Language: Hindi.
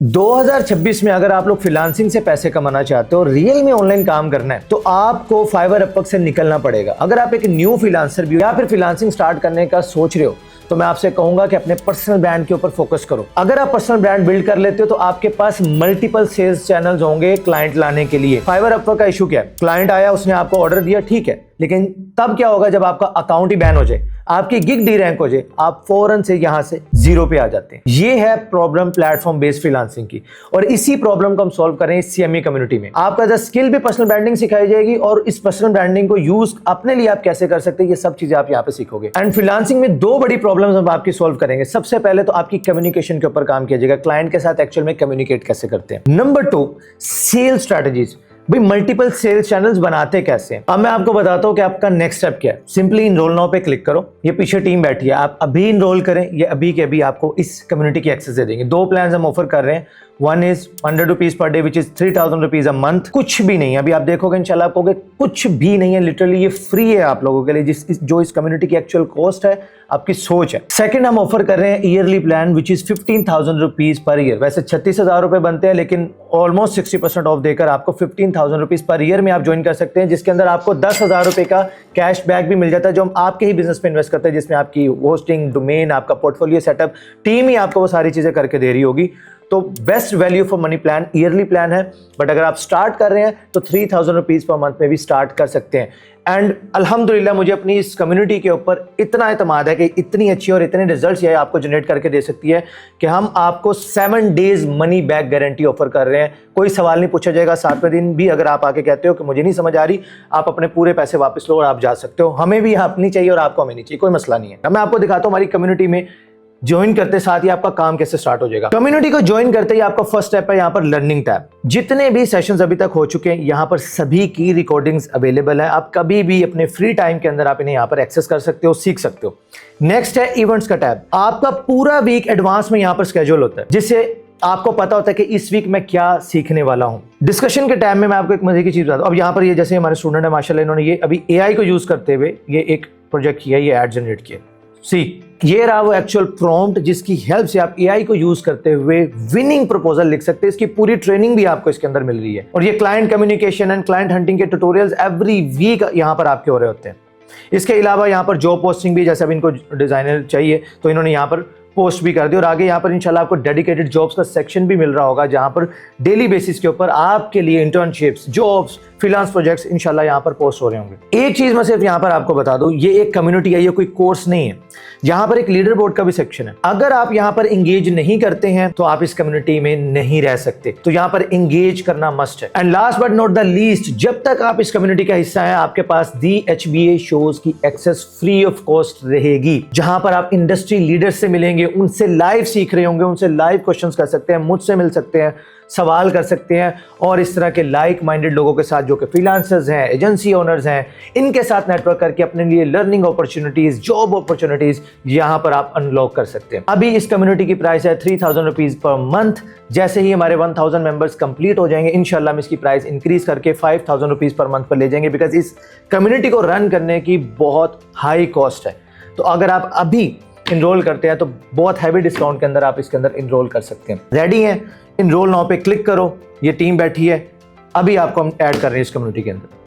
2026 में अगर आप लोग फ्रीलांसिंग से पैसे कमाना चाहते हो, रियल में ऑनलाइन काम करना है, तो आपको फाइवर अपवर्क से निकलना पड़ेगा। अगर आप एक न्यू फ्रीलांसर भी हो या फिर फ्रीलांसिंग स्टार्ट करने का सोच रहे हो, तो मैं आपसे कहूंगा कि अपने पर्सनल ब्रांड के ऊपर फोकस करो। अगर आप पर्सनल ब्रांड बिल्ड कर लेते हो तो आपके पास मल्टीपल सेल्स चैनल्स होंगे क्लाइंट लाने के लिए। फाइवर अपवर्क का इशू क्या है? क्लाइंट आया, उसने आपको ऑर्डर दिया, ठीक है, लेकिन तब क्या होगा जब आपका अकाउंट ही बैन हो जाए, आपकी गिग डी रैंक हो जाए, आप फौरन से यहां से जीरो पे आ जाते हैं। ये है प्रॉब्लम प्लेटफॉर्म बेस्ड फ्रीलांसिंग की, और इसी प्रॉब्लम को हम सॉल्व कर रहे हैं इस सीएमई कम्युनिटी में। आपका जो स्किल भी पर्सनल ब्रांडिंग सिखाई जाएगी, और इस पर्सनल ब्रांडिंग को यूज अपने लिए आप कैसे कर सकते हैं, ये सब चीजें आप यहाँ पे सीखोगे। एंड फ्रीलांसिंग में दो बड़ी प्रॉब्लम्स हम आपकी सॉल्व करेंगे। सबसे पहले तो आपकी कम्युनिकेशन के ऊपर काम किया जाएगा, क्लाइंट के साथ एक्चुअल में कम्युनिकेट कैसे करते हैं। Number 2, sales strategies. भाई मल्टीपल सेल्स चैनल्स बनाते कैसे हैं? अब मैं आपको बताता हूं कि आपका नेक्स्ट स्टेप क्या है। सिंपली इनरोल नाउ पे क्लिक करो। ये पीछे टीम बैठी है, आप अभी इनरोल करें, ये अभी के अभी आपको इस कम्युनिटी की एक्सेस दे देंगे। दो प्लान हम ऑफर कर रहे हैं। One is 100 rupees per day, which is 3000 rupees a month. कुछ भी नहीं है, अभी आप देखोगे इंशाल्लाह आप कहोगे कुछ भी नहीं है, लिटरली ये फ्री है आप लोगों के लिए, जो इस कम्युनिटी की एक्चुअल कॉस्ट है, आपकी सोच है। सेकंड हम ऑफर कर रहे हैं yearly plan, which is 15,000 rupees per year. वैसे 36,000 रुपए बनते हैं, लेकिन ऑलमोस्ट 60% ऑफ देकर आपको 15,000 रुपीज पर ईयर में आप ज्वाइन कर सकते हैं, जिसके अंदर आपको 10,000 रुपए का कैश बैक भी मिल जाता है, जो हम आपके ही बिजनेस पे इन्वेस्ट करते हैं, जिसमें आपकी होस्टिंग, डोमेन, आपका पोर्टफोलियो सेटअप, टीम ही आपको वो सारी चीजें करके दे रही होगी। तो best value for money plan yearly plan है, बट अगर आप स्टार्ट कर रहे हैं तो 3,000 रुपीज पर मंथ में भी स्टार्ट कर सकते हैं। एंड अल्हम्दुलिल्लाह मुझे अपनी इस कम्युनिटी के ऊपर इतना एतमाद है कि इतनी अच्छी और इतने रिजल्ट्स ये आपको जनरेट करके दे सकती है कि हम आपको 7 days money back guarantee offer कर रहे हैं। कोई सवाल नहीं पूछा जाएगा। 7वें दिन भी अगर आप आके कहते हो कि मुझे नहीं समझ आ रही, आप अपने पूरे पैसे वापस लो और आप जा सकते हो। हमें भी अपनी चाहिए और आपको हमें नहीं चाहिए, कोई मसला नहीं है। मैं आपको दिखाता हूँ हमारी कम्युनिटी में ज्वाइन करते साथ ही आपका काम कैसे स्टार्ट हो जाएगा। कम्युनिटी को ज्वाइन करते ही आपका फर्स्ट स्टेप है यहाँ पर लर्निंग टैब। जितने भी सेशंस अभी तक हो चुके हैं, यहाँ पर सभी की रिकॉर्डिंग्स अवेलेबल है। आप कभी भी अपने फ्री टाइम के अंदर आप इन्हें यहाँ पर एक्सेस कर सकते हो, सीख सकते हो। नेक्स्ट है इवेंट्स का टैब। आपका पूरा वीक एडवांस में यहाँ पर स्केड्यूल होता है, जिससे आपको पता होता है कि इस वीक मैं क्या सीखने वाला हूं। डिस्कशन के टाइम में मैं आपको एक मजे की चीज बताता हूं। अब यहाँ पर ये जैसे हमारे स्टूडेंट है माशाल्लाह, इन्होंने ये अभी एआई को यूज करते हुए ये एक प्रोजेक्ट किया, ये एड जनरेट किया। ये रहा वो एक्चुअल प्रॉम्प्ट जिसकी हेल्प से आप एआई को यूज करते हुए विनिंग प्रपोजल लिख सकते हैं। इसकी पूरी ट्रेनिंग भी आपको इसके अंदर मिल रही है, और ये client communication and client hunting के ट्यूटोरियल्स एवरी वीक यहाँ पर आपके हो रहे होते हैं। इसके अलावा यहाँ पर जॉब पोस्टिंग भी, जैसे अब इनको डिजाइनर चाहिए तो इन्होंने यहाँ पर पोस्ट भी कर दी, और आगे यहाँ पर इंशाल्लाह आपको डेडिकेटेड जॉब्स का सेक्शन भी मिल रहा होगा, जहाँ पर डेली बेसिस के ऊपर आपके लिए इंटर्नशिप्स, जॉब्स, फ्रीलांस प्रोजेक्ट्स इंशाल्लाह यहाँ पर पोस्ट हो रहे होंगे। एक चीज मैं सिर्फ यहाँ पर आपको बता दूं, ये एक कम्युनिटी है, ये कोई कोर्स नहीं है। यहाँ पर एक लीडर बोर्ड का भी सेक्शन है। अगर आप यहाँ पर एंगेज नहीं करते हैं तो आप इस कम्युनिटी में नहीं रह सकते, तो यहाँ पर एंगेज करना मस्ट है। And last but not the least, जब तक आप इस कम्युनिटी का हिस्सा है, आपके पास दी HBA शोज की एक्सेस फ्री ऑफ कॉस्ट रहेगी, जहां पर आप इंडस्ट्री लीडर्स से मिलेंगे, उनसे लाइव सीख रहे होंगे, उनसे लाइव क्वेश्चंस कर सकते हैं, मुझसे मिल सकते हैं, सवाल कर सकते हैं, और इस तरह के लाइक माइंडेड लोगों के साथ जो कि फ्रीलांसर्स हैं, एजेंसी ओनर्स हैं, इनके साथ नेटवर्क करके अपने लिए लर्निंग अपॉर्चुनिटीज, जॉब अपॉर्चुनिटीज यहां पर आप अनलॉक कर सकते हैं। अभी इस कम्युनिटी की प्राइस है 3,000 रुपीज पर मंथ। जैसे ही हमारे 1,000 मेंबर्स कंप्लीट हो जाएंगे, इंशाल्लाह हम इसकी प्राइस इंक्रीज करके 5,000 रुपीज पर मंथ पर ले जाएंगे, बिकॉज इस कम्युनिटी को रन करने की बहुत हाई कॉस्ट है। तो अगर आप अभी इनरोल करते हैं तो बहुत हैवी डिस्काउंट के अंदर आप इसके अंदर इनरोल कर सकते हैं। रेडी हैं? इनरोल नाउ पे क्लिक करो, ये टीम बैठी है, अभी आपको हम ऐड कर रहे हैं इस कम्युनिटी के अंदर।